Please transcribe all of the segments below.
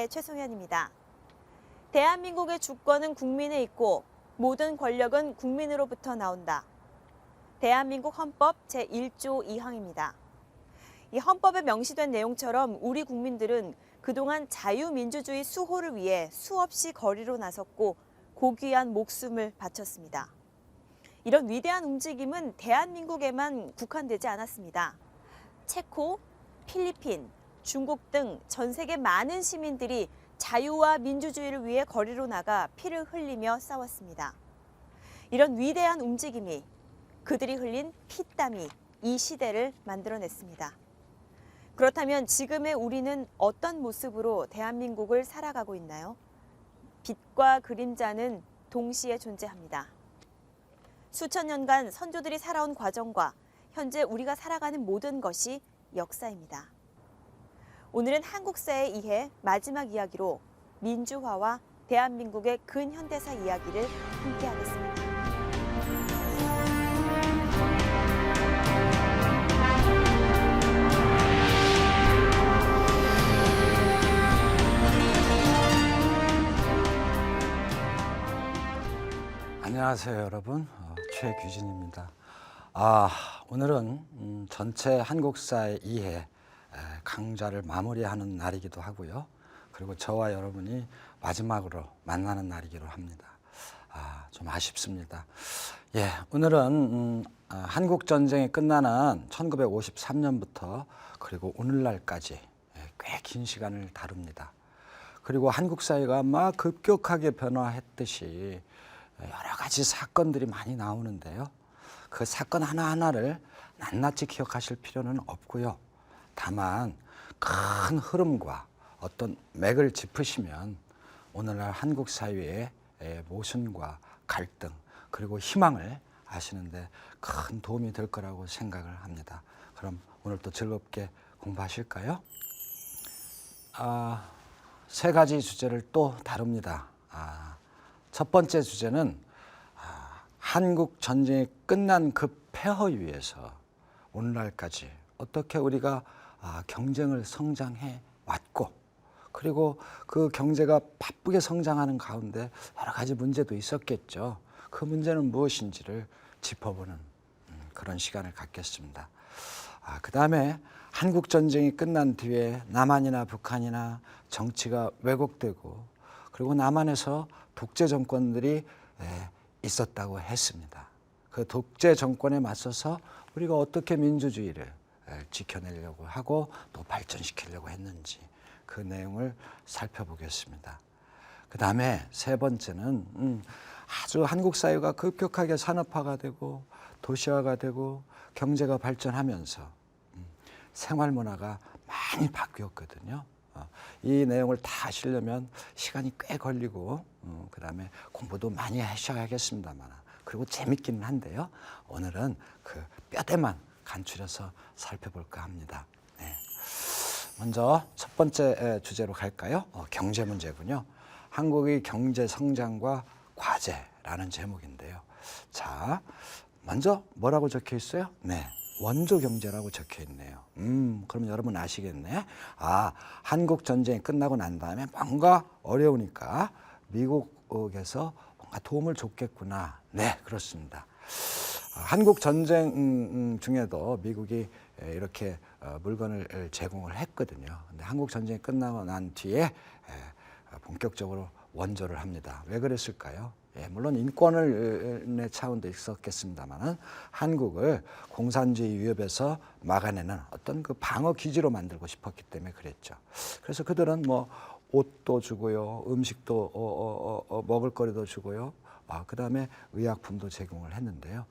TV의 최송현입니다. 대한민국의 주권은 국민에 있고 모든 권력은 국민으로부터 나온다. 대한민국 헌법 제1조 2항입니다. 이 헌법에 명시된 내용처럼 우리 국민들은 그동안 자유민주주의 수호를 위해 수없이 거리로 나섰고 고귀한 목숨을 바쳤습니다. 이런 위대한 움직임은 대한민국에만 국한되지 않았습니다. 체코, 필리핀, 중국 등 전 세계 많은 시민들이 자유와 민주주의를 위해 거리로 나가 피를 흘리며 싸웠습니다. 이런 위대한 움직임이 그들이 흘린 피땀이 이 시대를 만들어냈습니다. 그렇다면 지금의 우리는 어떤 모습으로 대한민국을 살아가고 있나요? 빛과 그림자는 동시에 존재합니다. 수천 년간 선조들이 살아온 과정과 현재 우리가 살아가는 모든 것이 역사입니다. 오늘은 한국사의 이해 마지막 이야기로 민주화와 대한민국의 근현대사 이야기를 함께하겠습니다. 안녕하세요, 여러분. 최규진입니다. 오늘은 전체 한국사의 이해 강좌를 마무리하는 날이기도 하고요. 그리고 저와 여러분이 마지막으로 만나는 날이기도 합니다. 좀 아쉽습니다. 오늘은 한국 전쟁이 끝나는 1953년부터 그리고 오늘날까지 꽤 긴 시간을 다룹니다. 그리고 한국 사회가 막 급격하게 변화했듯이 여러 가지 사건들이 많이 나오는데요. 그 사건 하나하나를 낱낱이 기억하실 필요는 없고요. 다만 큰 흐름과 어떤 맥을 짚으시면 오늘날 한국 사회의 모순과 갈등 그리고 희망을 아시는데 큰 도움이 될 거라고 생각을 합니다. 그럼 오늘 또 즐겁게 공부하실까요? 세 가지 주제를 또 다룹니다. 첫 번째 주제는 한국 전쟁이 끝난 그 폐허 위에서 오늘날까지 어떻게 우리가 경쟁을 성장해 왔고 그리고 그 경제가 바쁘게 성장하는 가운데 여러 가지 문제도 있었겠죠. 그 문제는 무엇인지를 짚어보는 그런 시간을 갖겠습니다. 그 다음에 한국 전쟁이 끝난 뒤에 남한이나 북한이나 정치가 왜곡되고 그리고 남한에서 독재 정권들이 있었다고 했습니다. 그 독재 정권에 맞서서 우리가 어떻게 민주주의를 지켜내려고 하고 또 발전시키려고 했는지 그 내용을 살펴보겠습니다. 그 다음에 세 번째는 아주 한국 사회가 급격하게 산업화가 되고 도시화가 되고 경제가 발전하면서 생활 문화가 많이 바뀌었거든요. 이 내용을 다 아시려면 시간이 꽤 걸리고 그 다음에 공부도 많이 하셔야겠습니다만 그리고 재밌기는 한데요. 오늘은 그 뼈대만 간추려서 살펴볼까 합니다. 먼저 첫 번째 주제로 갈까요? 경제 문제군요. 한국의 경제 성장과 과제라는 제목인데요. 자, 먼저 뭐라고 적혀 있어요? 원조 경제라고 적혀 있네요. 그럼 여러분 아시겠네. 한국 전쟁이 끝나고 난 다음에 뭔가 어려우니까 미국에서 뭔가 도움을 줬겠구나. 네, 그렇습니다. 한국 전쟁 중에도 미국이 이렇게 물건을 제공을 했거든요. 근데 한국 전쟁이 끝나고 난 뒤에 본격적으로 원조를 합니다. 왜 그랬을까요? 물론 인권의 차원도 있었겠습니다만 한국을 공산주의 위협에서 막아내는 어떤 그 방어 기지로 만들고 싶었기 때문에 그랬죠. 그래서 그들은 뭐 옷도 주고요, 음식도 먹을거리도 주고요, 그 다음에 의약품도 제공을 했는데요.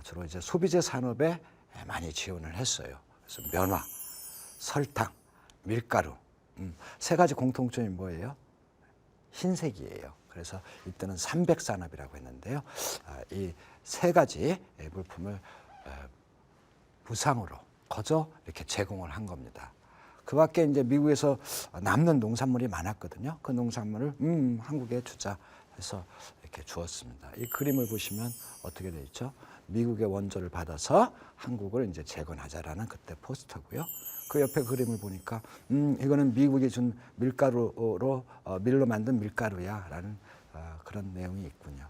주로 이제 소비재 산업에 많이 지원을 했어요. 그래서 면화, 설탕, 밀가루 세 가지 공통점이 뭐예요? 흰색이에요. 그래서 이때는 300산업이라고 했는데요. 이 세 가지 물품을 무상으로 거저 이렇게 제공을 한 겁니다. 그 밖에 이제 미국에서 남는 농산물이 많았거든요. 그 농산물을 한국에 주자 해서 이렇게 주었습니다. 이 그림을 보시면 어떻게 되어 있죠? 미국의 원조를 받아서 한국을 이제 재건하자라는 그때 포스터고요. 그 옆에 그림을 보니까 이거는 미국이 준 밀가루로 밀로 만든 밀가루야라는 그런 내용이 있군요.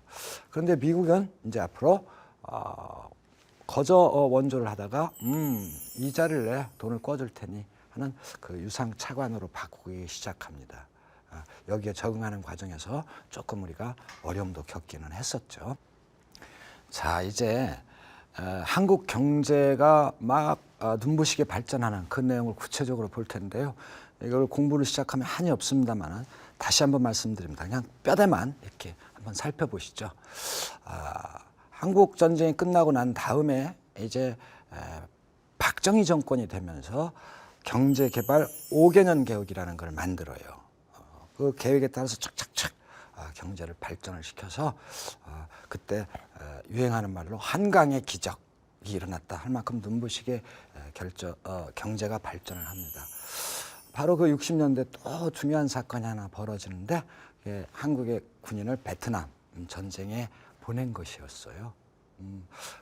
그런데 미국은 이제 앞으로 거저 원조를 하다가 이자를 내 돈을 꿔줄 테니 하는 그 유상 차관으로 바꾸기 시작합니다. 여기에 적응하는 과정에서 조금 우리가 어려움도 겪기는 했었죠. 자, 이제 한국 경제가 막 눈부시게 발전하는 그 내용을 구체적으로 볼 텐데요. 이걸 공부를 시작하면 한이 없습니다만 다시 한번 말씀드립니다. 그냥 뼈대만 이렇게 한번 살펴보시죠. 한국 전쟁이 끝나고 난 다음에 이제 박정희 정권이 되면서 경제개발 5개년 계획이라는 걸 만들어요. 그 계획에 따라서 착착착 경제를 발전을 시켜서 그때 유행하는 말로 한강의 기적이 일어났다 할 만큼 눈부시게 경제가 발전을 합니다. 바로 그 60년대 또 중요한 사건이 하나 벌어지는데 한국의 군인을 베트남 전쟁에 보낸 것이었어요.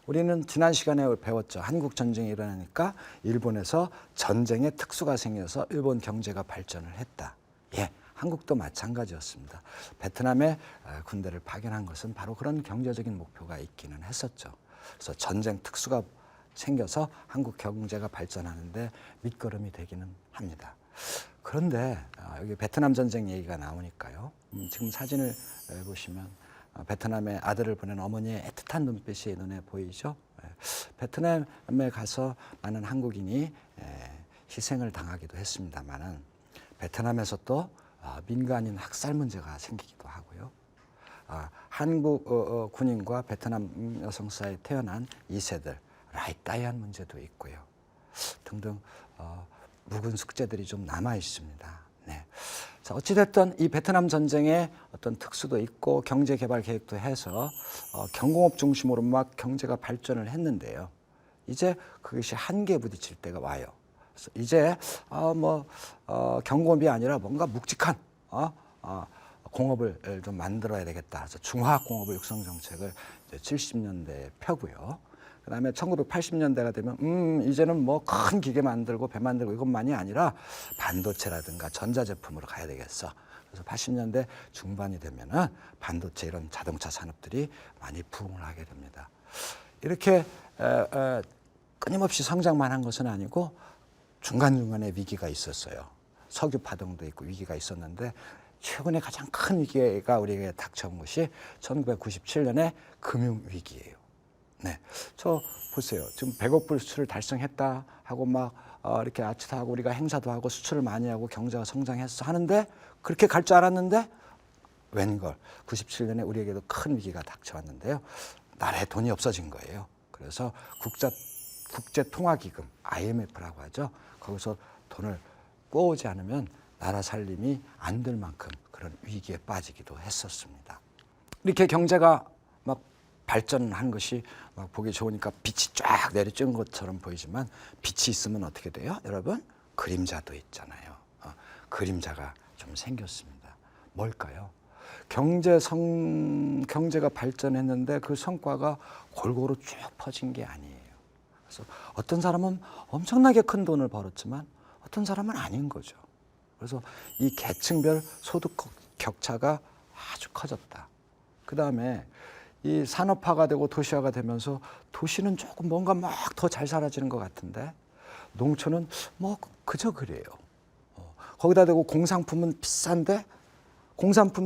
우리는 지난 시간에 배웠죠. 한국 전쟁이 일어나니까 일본에서 전쟁의 특수가 생겨서 일본 경제가 발전을 했다. 예, 한국도 마찬가지였습니다. 베트남에 군대를 파견한 것은 바로 그런 경제적인 목표가 있기는 했었죠. 그래서 전쟁 특수가 생겨서 한국 경제가 발전하는데 밑거름이 되기는 합니다. 그런데 여기 베트남 전쟁 얘기가 나오니까요. 지금 사진을 보시면 베트남에 아들을 보낸 어머니의 애틋한 눈빛이 눈에 보이죠. 베트남에 가서 많은 한국인이 희생을 당하기도 했습니다만은 베트남에서 또 민간인 학살 문제가 생기기도 하고요. 한국 군인과 베트남 여성 사이에 태어난 2세들 라이따이한 문제도 있고요. 등등 묵은 숙제들이 좀 남아 있습니다. 네. 자, 어찌됐든 이 베트남 전쟁의 어떤 특수도 있고 경제 개발 계획도 해서 경공업 중심으로 막 경제가 발전을 했는데요. 이제 그것이 한계에 부딪힐 때가 와요. 그래서 이제 경공업이 아니라 뭔가 묵직한 공업을 좀 만들어야 되겠다. 그래서 중화공업의 육성 정책을 이제 70년대에 펴고요. 그다음에 1980년대가 되면 이제는 뭐 큰 기계 만들고 배 만들고 이것만이 아니라 반도체라든가 전자제품으로 가야 되겠어. 그래서 80년대 중반이 되면은 반도체 이런 자동차 산업들이 많이 부흥을 하게 됩니다. 이렇게 끊임없이 성장만 한 것은 아니고 중간중간에 위기가 있었어요. 석유 파동도 있고 위기가 있었는데 최근에 가장 큰 위기가 우리에게 닥쳐온 것이 1997년의 금융위기예요. 네, 저 보세요. 지금 100억 불 수출을 달성했다 하고 막 이렇게 아치트하고 우리가 행사도 하고 수출을 많이 하고 경제가 성장했어 하는데 그렇게 갈 줄 알았는데 웬걸 97년에 우리에게도 큰 위기가 닥쳐왔는데요. 나라에 돈이 없어진 거예요. 그래서 국제통화기금 IMF라고 하죠. 거기서 돈을 꼬우지 않으면 나라 살림이 안 될 만큼 그런 위기에 빠지기도 했었습니다. 이렇게 경제가 막 발전한 것이 막 보기 좋으니까 빛이 쫙 내리쬐는 것처럼 보이지만 빛이 있으면 어떻게 돼요? 여러분, 그림자도 있잖아요. 그림자가 좀 생겼습니다. 뭘까요? 경제가 발전했는데 그 성과가 골고루 쭉 퍼진 게 아니에요. 그래서 어떤 사람은 엄청나게 큰 돈을 벌었지만 어떤 사람은 아닌 거죠. 그래서 이 계층별 소득 격차가 아주 커졌다. 그 다음에 이 산업화가 되고 도시화가 되면서 도시는 조금 뭔가 막 더 잘 살아지는 것 같은데 농촌은 뭐 그저 그래요. 거기다 대고 공산품은 비싼데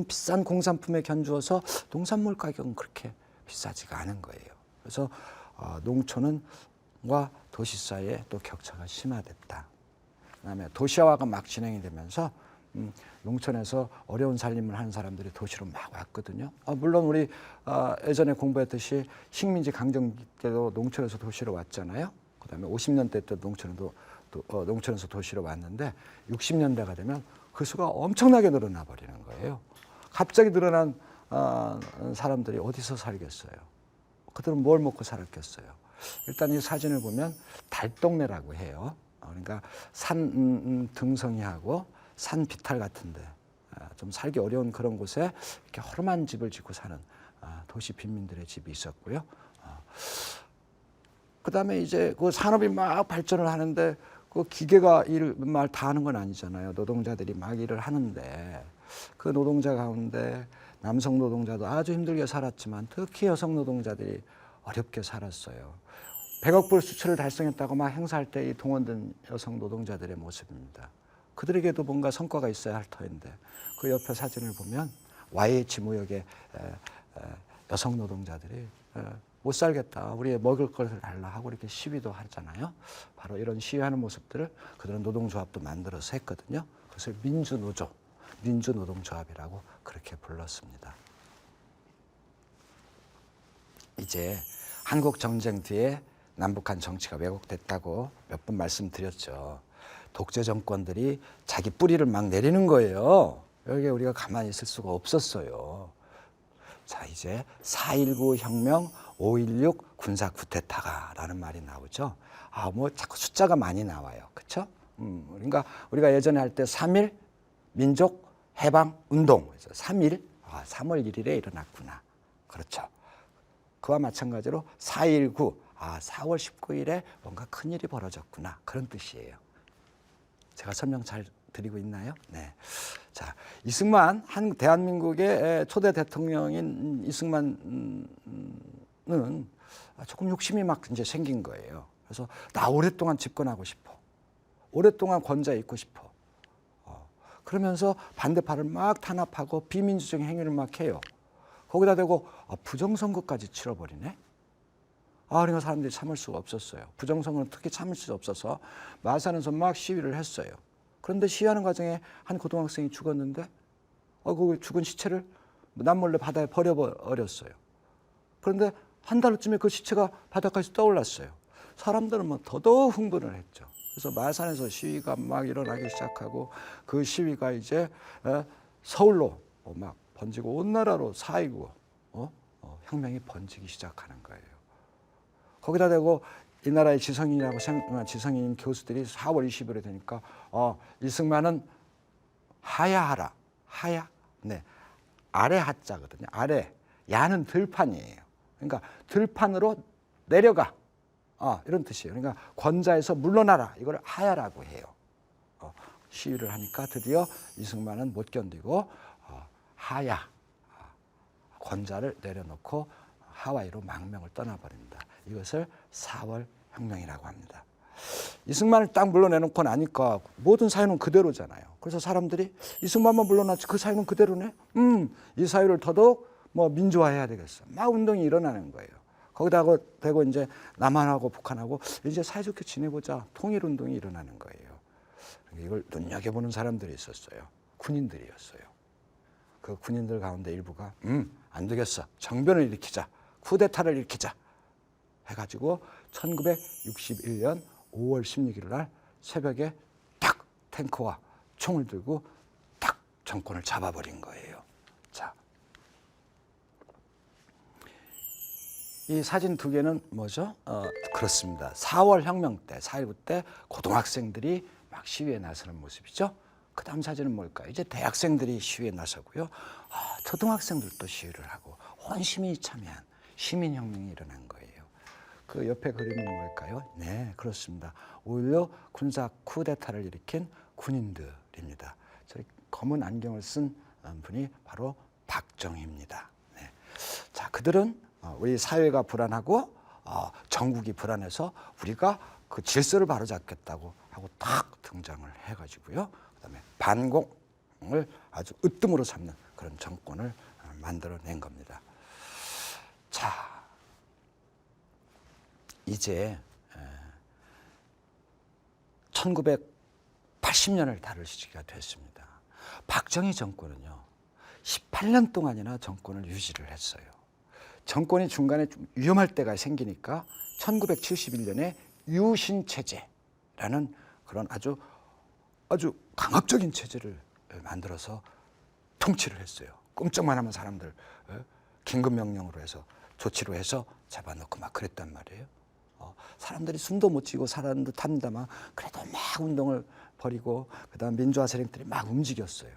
비싼 공산품에 견주어서 농산물 가격은 그렇게 비싸지가 않은 거예요. 그래서 농촌과 도시 사이에 또 격차가 심화됐다. 그다음에 도시화가 막 진행이 되면서 농촌에서 어려운 살림을 하는 사람들이 도시로 막 왔거든요. 물론 우리 예전에 공부했듯이 식민지 강점기 때도 농촌에서 도시로 왔잖아요. 그다음에 50년대 때도 농촌에서 도시로 왔는데 60년대가 되면 그 수가 엄청나게 늘어나 버리는 거예요. 갑자기 늘어난 사람들이 어디서 살겠어요? 그들은 뭘 먹고 살았겠어요? 일단 이 사진을 보면 달동네라고 해요. 그러니까 산 등성이하고 산 비탈 같은데 좀 살기 어려운 그런 곳에 이렇게 허름한 집을 짓고 사는 도시 빈민들의 집이 있었고요. 그다음에 이제 그 산업이 막 발전을 하는데 그 기계가 일을 말 다 하는 건 아니잖아요. 노동자들이 막 일을 하는데 그 노동자 가운데 남성 노동자도 아주 힘들게 살았지만 특히 여성 노동자들이 어렵게 살았어요. 100억 불 수출을 달성했다고 막 행사할 때 이 동원된 여성 노동자들의 모습입니다. 그들에게도 뭔가 성과가 있어야 할 터인데 그 옆에 사진을 보면 YH 무역의 여성 노동자들이 못 살겠다, 우리 먹을 것을 달라 하고 이렇게 시위도 하잖아요. 바로 이런 시위하는 모습들을 그들은 노동조합도 만들어서 했거든요. 그것을 민주노조, 민주노동조합이라고 그렇게 불렀습니다. 이제 한국 정쟁 뒤에 남북한 정치가 왜곡됐다고 몇 번 말씀드렸죠. 독재 정권들이 자기 뿌리를 막 내리는 거예요. 여기에 우리가 가만히 있을 수가 없었어요. 자, 이제 4.19 혁명, 5.16 군사 쿠데타가라는 말이 나오죠. 뭐 자꾸 숫자가 많이 나와요. 그렇죠? 그러니까 우리가 예전에 할 때 3.1 민족 해방 운동, 3.1, 3월 1일에 일어났구나. 그렇죠. 그와 마찬가지로 4.19, 4월 19일에 뭔가 큰일이 벌어졌구나. 그런 뜻이에요. 제가 설명 잘 드리고 있나요? 네. 자, 이승만, 대한민국의 초대 대통령인 이승만은 조금 욕심이 막 이제 생긴 거예요. 그래서 나 오랫동안 집권하고 싶어. 오랫동안 권좌에 있고 싶어. 그러면서 반대파를 막 탄압하고 비민주적인 행위를 막 해요. 거기다 대고 부정선거까지 치러버리네. 그러니까 사람들이 참을 수가 없었어요. 부정선거는 특히 참을 수 없어서 마산에서 막 시위를 했어요. 그런데 시위하는 과정에 한 고등학생이 죽었는데 그 죽은 시체를 남몰래 바다에 버려버렸어요. 그런데 한 달쯤에 그 시체가 바닷가에서 떠올랐어요. 사람들은 뭐 더더욱 흥분을 했죠. 그래서 마산에서 시위가 막 일어나기 시작하고 그 시위가 이제 서울로 막 번지고 온 나라로 4.19 혁명이 번지기 시작하는 거예요. 거기다 대고 이 나라의 지성인 교수들이 4월 20일에 되니까 이승만은 하야하라. 하야? 네. 아래 하자거든요. 아래. 야는 들판이에요. 그러니까 들판으로 내려가. 이런 뜻이에요. 그러니까 권좌에서 물러나라. 이걸 하야라고 해요. 시위를 하니까 드디어 이승만은 못 견디고 하야. 권좌를 내려놓고 하와이로 망명을 떠나버립니다. 이것을 4월 혁명이라고 합니다. 이승만을 딱 물러내놓고 나니까 모든 사유는 그대로잖아요. 그래서 사람들이 이승만만 물러났지 그 사유는 그대로네. 이 사유를 더더욱 민주화해야 되겠어. 막 운동이 일어나는 거예요. 거기다 대고 이제 남한하고 북한하고 이제 사이좋게 지내보자. 통일 운동이 일어나는 거예요. 이걸 눈여겨보는 사람들이 있었어요. 군인들이었어요. 그 군인들 가운데 일부가 안 되겠어. 정변을 일으키자. 쿠데타를 일으키자. 해가지고 1961년 5월 16일 날 새벽에 딱 탱크와 총을 들고 딱 정권을 잡아버린 거예요. 자, 이 사진 두 개는 뭐죠? 그렇습니다. 4월 혁명 때, 4.19 때 고등학생들이 막 시위에 나서는 모습이죠. 그 다음 사진은 뭘까요? 이제 대학생들이 시위에 나서고요. 초등학생들도 시위를 하고 온 시민이 참여한 시민혁명이 일어난 거예요. 그 옆에 그림은 뭘까요? 네, 그렇습니다. 5.16 군사 쿠데타를 일으킨 군인들입니다. 저희 검은 안경을 쓴 분이 바로 박정희입니다. 네. 자, 그들은 우리 사회가 불안하고 전국이 불안해서 우리가 그 질서를 바로잡겠다고 하고 딱 등장을 해가지고요. 그다음에 반공을 아주 으뜸으로 삼는 그런 정권을 만들어낸 겁니다. 자, 이제 1980년을 다룰 시기가 됐습니다. 박정희 정권은요, 18년 동안이나 정권을 유지를 했어요. 정권이 중간에 좀 위험할 때가 생기니까 1971년에 유신체제라는 그런 아주 강압적인 체제를 만들어서 통치를 했어요. 꼼짝만 하면 사람들 긴급명령으로 해서 조치로 해서 잡아놓고 막 그랬단 말이에요. 사람들이 숨도 못 쉬고 살았는 듯 합니다만 그래도 막 운동을 벌이고 그다음 민주화 세력들이 막 움직였어요.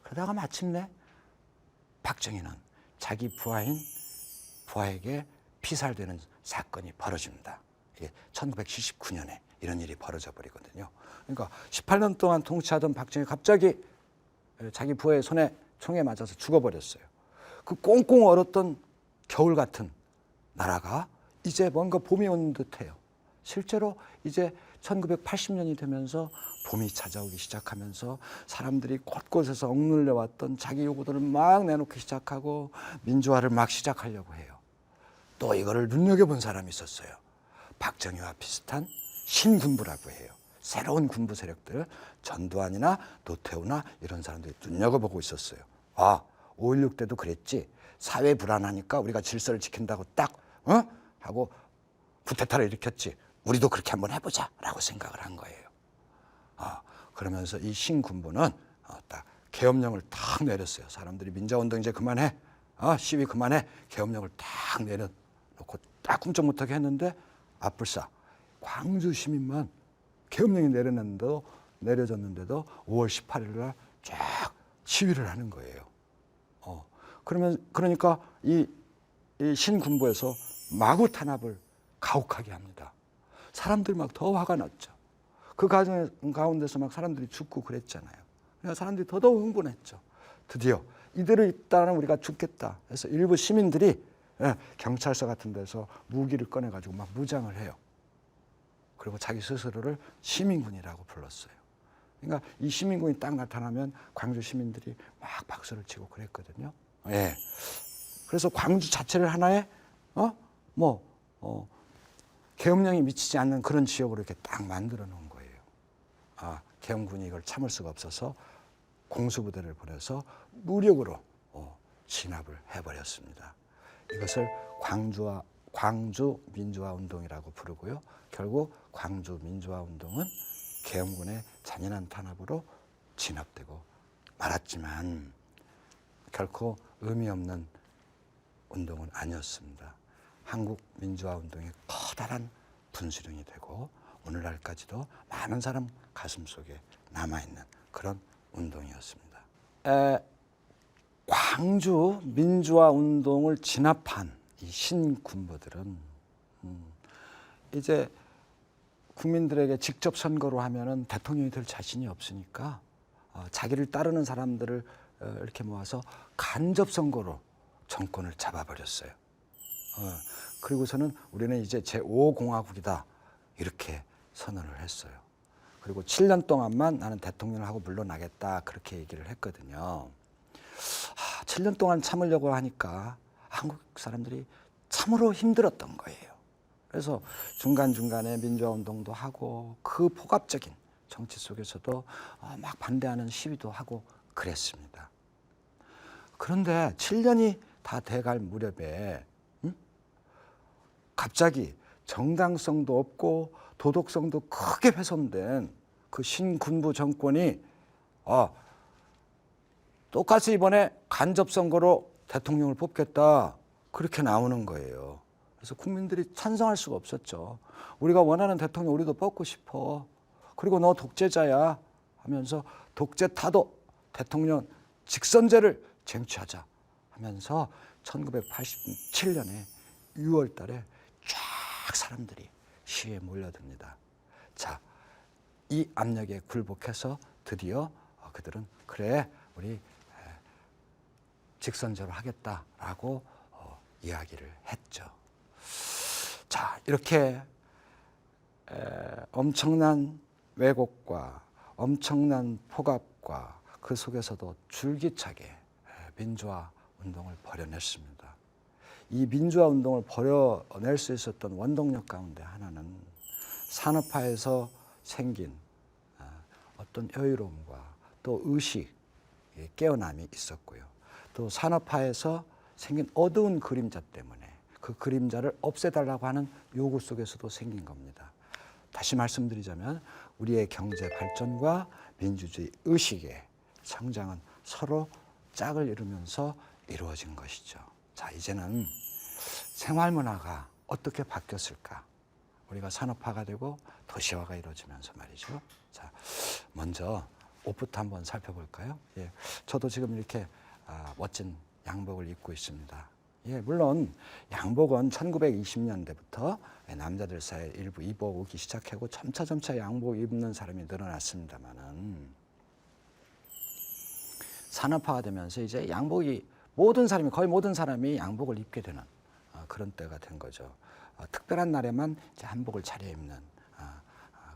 그러다가 마침내 박정희는 자기 부하에게 피살되는 사건이 벌어집니다. 이게 1979년에 이런 일이 벌어져 버리거든요. 그러니까 18년 동안 통치하던 박정희 갑자기 자기 부하의 손에 총에 맞아서 죽어버렸어요. 그 꽁꽁 얼었던 겨울 같은 나라가 이제 뭔가 봄이 오는 듯해요. 실제로 이제 1980년이 되면서 봄이 찾아오기 시작하면서 사람들이 곳곳에서 억눌려 왔던 자기 요구들을 막 내놓기 시작하고 민주화를 막 시작하려고 해요. 또 이거를 눈여겨본 사람이 있었어요. 박정희와 비슷한 신군부라고 해요. 새로운 군부 세력들, 전두환이나 노태우나 이런 사람들이 눈여겨보고 있었어요. 아, 5.16 때도 그랬지. 사회 불안하니까 우리가 질서를 지킨다고 딱 하고 쿠데타를 일으켰지. 우리도 그렇게 한번 해보자 라고 생각을 한 거예요. 그러면서 이 신군부는 딱 계엄령을 딱 내렸어요. 사람들이 민주화운동 이제 그만해. 시위 그만해. 계엄령을 딱 내려놓고 딱 꿈쩍 못하게 했는데 아뿔싸 광주 시민만 계엄령이 내려졌는데도 5월 18일 날 쫙 시위를 하는 거예요. 그러니까 이 신군부에서 마구 탄압을 가혹하게 합니다. 사람들이 막 더 화가 났죠. 그 가운데서 막 사람들이 죽고 그랬잖아요. 그러니까 사람들이 더더욱 흥분했죠. 드디어 이대로 있다는 우리가 죽겠다. 그래서 일부 시민들이 경찰서 같은 데서 무기를 꺼내가지고 막 무장을 해요. 그리고 자기 스스로를 시민군이라고 불렀어요. 그러니까 이 시민군이 딱 나타나면 광주 시민들이 막 박수를 치고 그랬거든요. 예. 그래서 광주 자체를 하나의 계엄령이 미치지 않는 그런 지역으로 이렇게 딱 만들어 놓은 거예요. 계엄군이 이걸 참을 수가 없어서 공수부대를 보내서 무력으로 진압을 해버렸습니다. 이것을 광주 민주화 운동이라고 부르고요. 결국 광주 민주화 운동은 계엄군의 잔인한 탄압으로 진압되고 말았지만 결코 의미 없는 운동은 아니었습니다. 한국 민주화 운동의 커다란 분수령이 되고 오늘날까지도 많은 사람 가슴 속에 남아있는 그런 운동이었습니다. 광주 민주화 운동을 진압한 이 신군부들은 이제 국민들에게 직접 선거로 하면은 대통령이 될 자신이 없으니까 자기를 따르는 사람들을 이렇게 모아서 간접 선거로 정권을 잡아버렸어요. 그리고서는 우리는 이제 제5공화국이다 이렇게 선언을 했어요. 그리고 7년 동안만 나는 대통령을 하고 물러나겠다 그렇게 얘기를 했거든요. 7년 동안 참으려고 하니까 한국 사람들이 참으로 힘들었던 거예요. 그래서 중간중간에 민주화운동도 하고 그 폭압적인 정치 속에서도 막 반대하는 시위도 하고 그랬습니다. 그런데 7년이 다 돼갈 무렵에 갑자기 정당성도 없고 도덕성도 크게 훼손된 그 신군부 정권이 똑같이 이번에 간접선거로 대통령을 뽑겠다 그렇게 나오는 거예요. 그래서 국민들이 찬성할 수가 없었죠. 우리가 원하는 대통령 우리도 뽑고 싶어. 그리고 너 독재자야 하면서 독재 타도 대통령 직선제를 쟁취하자 하면서 1987년에 6월 달에 쫙 사람들이 시위에 몰려듭니다. 자, 이 압력에 굴복해서 드디어 그들은 그래 우리 직선제로 하겠다라고 이야기를 했죠. 자, 이렇게 엄청난 왜곡과 엄청난 폭압과 그 속에서도 줄기차게 민주화 운동을 벌여냈습니다. 이 민주화 운동을 벌여낼 수 있었던 원동력 가운데 하나는 산업화에서 생긴 어떤 여유로움과 또 의식, 깨어남이 있었고요. 또 산업화에서 생긴 어두운 그림자 때문에 그 그림자를 없애달라고 하는 요구 속에서도 생긴 겁니다. 다시 말씀드리자면 우리의 경제 발전과 민주주의 의식의 성장은 서로 짝을 이루면서 이루어진 것이죠. 자, 이제는 생활문화가 어떻게 바뀌었을까? 우리가 산업화가 되고 도시화가 이루어지면서 말이죠. 자, 먼저 옷부터 한번 살펴볼까요? 예, 저도 지금 이렇게 멋진 양복을 입고 있습니다. 예, 물론 양복은 1920년대부터 남자들 사이에 일부 입어오기 시작하고 점차 양복 입는 사람이 늘어났습니다만은 산업화가 되면서 이제 양복이 거의 모든 사람이 양복을 입게 되는 그런 때가 된 거죠. 특별한 날에만 이제 한복을 차려입는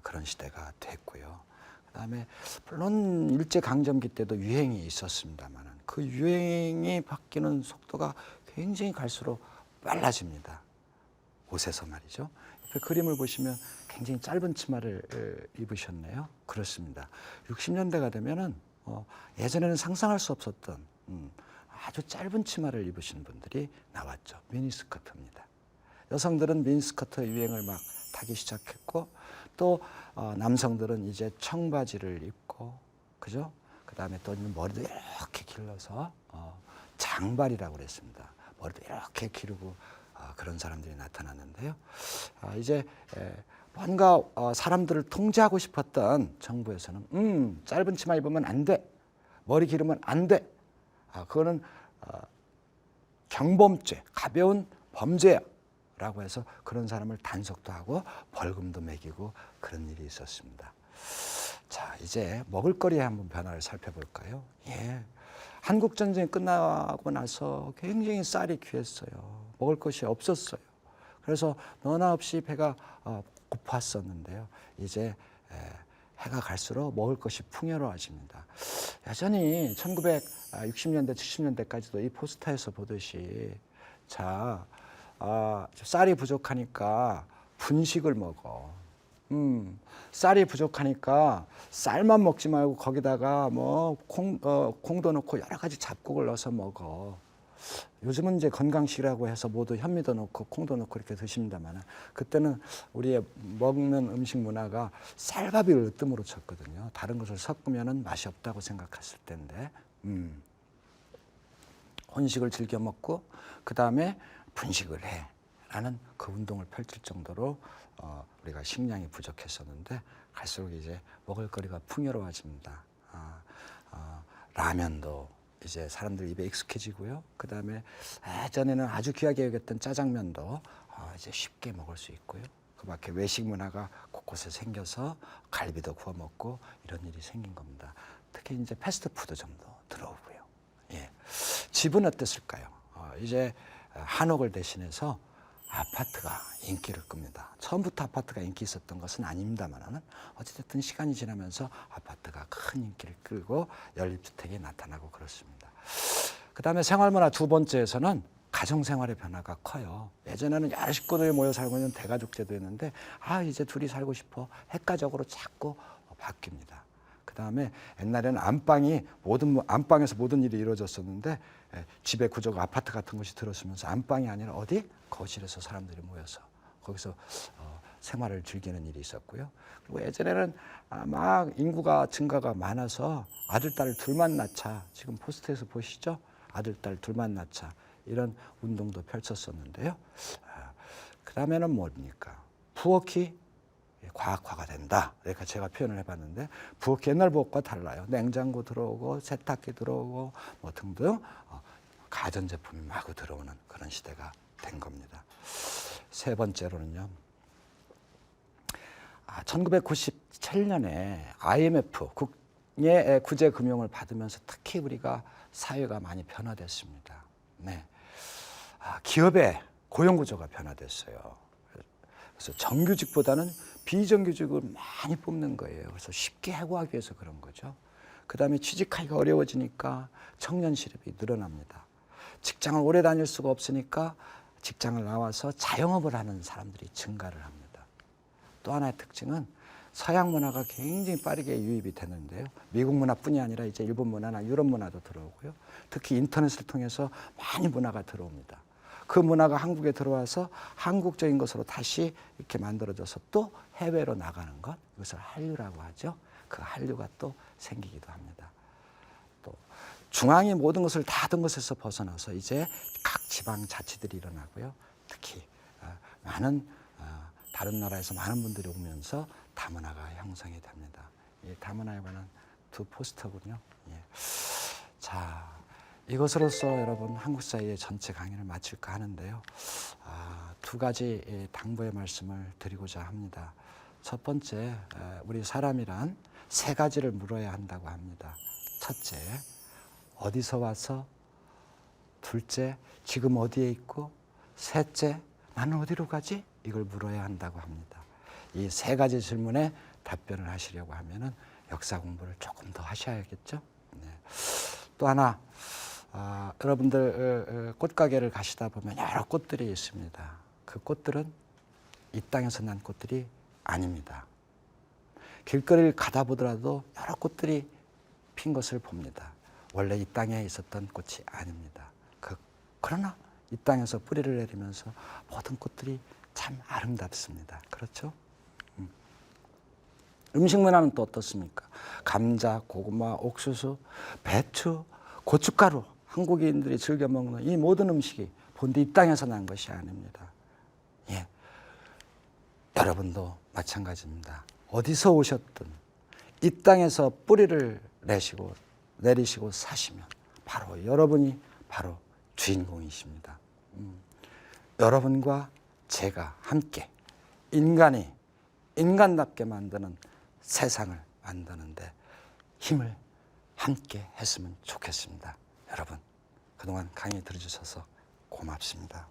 그런 시대가 됐고요. 그다음에 물론 일제 강점기 때도 유행이 있었습니다만은 그 유행이 바뀌는 속도가 굉장히 갈수록 빨라집니다. 옷에서 말이죠. 그 그림을 보시면 굉장히 짧은 치마를 입으셨네요. 그렇습니다. 60년대가 되면은 예전에는 상상할 수 없었던 아주 짧은 치마를 입으신 분들이 나왔죠. 미니스커트입니다. 여성들은 미니스커트 유행을 막 타기 시작했고 또 남성들은 이제 청바지를 입고 그죠? 그다음에 또 머리도 이렇게 길러서 장발이라고 그랬습니다. 머리도 이렇게 기르고 그런 사람들이 나타났는데요. 이제 뭔가 사람들을 통제하고 싶었던 정부에서는 짧은 치마 입으면 안 돼. 머리 기르면 안 돼. 그거는 경범죄, 가벼운 범죄야. 라고 해서 그런 사람을 단속도 하고 벌금도 매기고 그런 일이 있었습니다. 자, 이제 먹을거리에 한번 변화를 살펴볼까요? 예. 한국전쟁이 끝나고 나서 굉장히 쌀이 귀했어요. 먹을 것이 없었어요. 그래서 너나 없이 배가 고팠었는데요. 이제 해가 갈수록 먹을 것이 풍요로워집니다. 여전히 1960년대, 70년대까지도 이 포스터에서 보듯이 자, 쌀이 부족하니까 분식을 먹어. 쌀이 부족하니까 쌀만 먹지 말고 거기다가 뭐 콩도 넣고 여러 가지 잡곡을 넣어서 먹어. 요즘은 이제 건강식이라고 해서 모두 현미도 넣고 콩도 넣고 이렇게 드십니다만 그때는 우리의 먹는 음식 문화가 쌀밥을 으뜸으로 쳤거든요. 다른 것을 섞으면은 맛이 없다고 생각했을 때인데 혼식을 즐겨 먹고 그 다음에 분식을 해라는 그 운동을 펼칠 정도로 우리가 식량이 부족했었는데 갈수록 이제 먹을거리가 풍요로워집니다. 라면도 이제 사람들 입에 익숙해지고요. 그 다음에 예전에는 아주 귀하게 여겼던 짜장면도 이제 쉽게 먹을 수 있고요. 그 밖에 외식 문화가 곳곳에 생겨서 갈비도 구워 먹고 이런 일이 생긴 겁니다. 특히 이제 패스트푸드 점도 들어오고요. 예. 집은 어땠을까요? 이제 한옥을 대신해서 아파트가 인기를 끕니다. 처음부터 아파트가 인기 있었던 것은 아닙니다만은 어찌됐든 시간이 지나면서 아파트가 큰 인기를 끌고 연립주택이 나타나고 그렇습니다. 그 다음에 생활문화 두 번째에서는 가정생활의 변화가 커요. 예전에는 여러 식구들이 모여 살고 있는 대가족 제도였는데 이제 둘이 살고 싶어 핵가족으로 자꾸 바뀝니다. 그 다음에 옛날에는 안방에서 모든 일이 이루어졌었는데 집의 구조가 아파트 같은 것이 들어서면서 안방이 아니라 어디? 거실에서 사람들이 모여서 거기서 생활을 즐기는 일이 있었고요. 그리고 예전에는 막 인구가 증가가 많아서 아들, 딸 둘만 낳자. 지금 포스트에서 보시죠? 아들, 딸 둘만 낳자. 이런 운동도 펼쳤었는데요. 그 다음에는 뭡니까? 부엌이 과학화가 된다. 그러니까 제가 표현을 해봤는데 부엌 옛날 부엌과 달라요. 냉장고 들어오고 세탁기 들어오고 뭐 등등 가전제품이 마구 들어오는 그런 시대가 된 겁니다. 세 번째로는요. 1997년에 IMF 국내 구제 금융을 받으면서 특히 우리가 사회가 많이 변화됐습니다. 네. 기업의 고용 구조가 변화됐어요. 그래서 정규직보다는 비정규직을 많이 뽑는 거예요. 그래서 쉽게 해고하기 위해서 그런 거죠. 그 다음에 취직하기가 어려워지니까 청년 실업이 늘어납니다. 직장을 오래 다닐 수가 없으니까 직장을 나와서 자영업을 하는 사람들이 증가를 합니다. 또 하나의 특징은 서양 문화가 굉장히 빠르게 유입이 되는데요. 미국 문화뿐이 아니라 이제 일본 문화나 유럽 문화도 들어오고요. 특히 인터넷을 통해서 많이 문화가 들어옵니다. 그 문화가 한국에 들어와서 한국적인 것으로 다시 이렇게 만들어져서 또 해외로 나가는 것, 이것을 한류라고 하죠. 그 한류가 또 생기기도 합니다. 또 중앙이 모든 것을 다 하던 것에서 벗어나서 이제 각 지방 자치들이 일어나고요. 특히 많은 다른 나라에서 많은 분들이 오면서 다문화가 형성이 됩니다. 이 다문화에 관한 두 포스터군요. 예. 자, 이것으로써 여러분 한국사의 전체 강의를 마칠까 하는데요. 두 가지 당부의 말씀을 드리고자 합니다. 첫 번째, 우리 사람이란 세 가지를 물어야 한다고 합니다. 첫째, 어디서 와서? 둘째, 지금 어디에 있고? 셋째, 나는 어디로 가지? 이걸 물어야 한다고 합니다. 이 세 가지 질문에 답변을 하시려고 하면은 역사 공부를 조금 더 하셔야겠죠. 네. 또 하나, 여러분들 꽃가게를 가시다 보면 여러 꽃들이 있습니다. 그 꽃들은 이 땅에서 난 꽃들이 아닙니다. 길거리를 가다 보더라도 여러 꽃들이 핀 것을 봅니다. 원래 이 땅에 있었던 꽃이 아닙니다. 그러나 이 땅에서 뿌리를 내리면서 모든 꽃들이 참 아름답습니다. 그렇죠? 음식 문화는 또 어떻습니까? 감자, 고구마, 옥수수, 배추, 고춧가루, 한국인들이 즐겨 먹는 이 모든 음식이 본디 이 땅에서 난 것이 아닙니다. 예, 여러분도 마찬가지입니다. 어디서 오셨든 이 땅에서 뿌리를 내리시고 사시면 바로 여러분이 바로 주인공이십니다. 여러분과 제가 함께 인간답게 만드는 세상을 만드는데 힘을 함께 했으면 좋겠습니다. 여러분, 그동안 강의 들어주셔서 고맙습니다.